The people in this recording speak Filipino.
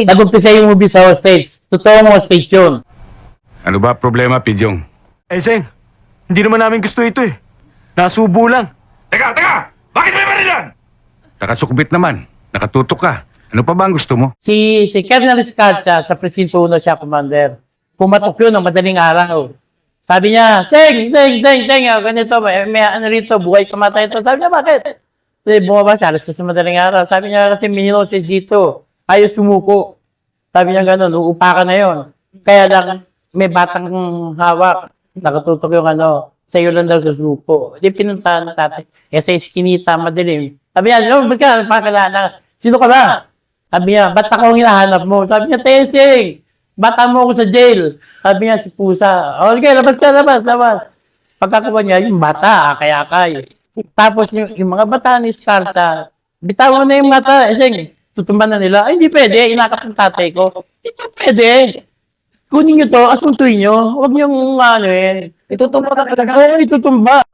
Nag-umpisa yung movie sa hostage. Totoong hostage yun. Ano ba problema, Pidyong? Seng, hindi naman namin gusto ito eh. Nasubo lang. Teka! Bakit may baril yan? Nakasukbit naman. Nakatutok ka. Ano pa ba ang gusto mo? Si Colonel Escarcha sa Presinto 1 siya, Commander. Pumatok yun ng madaling araw. Sabi niya, Seng, ganito, may ano rito, buhay kamatay ito. Sabi niya, bakit? Kasi bumaba siya, alas sa madaling araw. Sabi niya, kasi may hinosis dito. Ayaw sumuko. Sabi niya gano'n, uupakan na yon. Kaya lang, may batang hawak. Nakatutok yung ano, sa'yo lang daw susuko. Hindi pinuntahan ng tatay. Sa iskinita, madilim. Sabi niya, ba't ka, pakalala? Sino ka ba? Sabi niya, ba't ako ang hinahanap mo? Sabi niya, Tesing, bata mo ako sa jail. Sabi niya, si Pusa. O, sige, labas ka, labas. Pagkakuha niya, yung bata, akay-akay. Tapos yung mga bata ni Escarta, bitawan na yung mata. Tesing, tutumban na nila. Ay, hindi pwede, inakap ng tatay ko. Hindi pwede. Kunin niyo to, asuntuin niyo. Huwag niyong ano eh. Itutumba ka talaga. Oo, itutumba.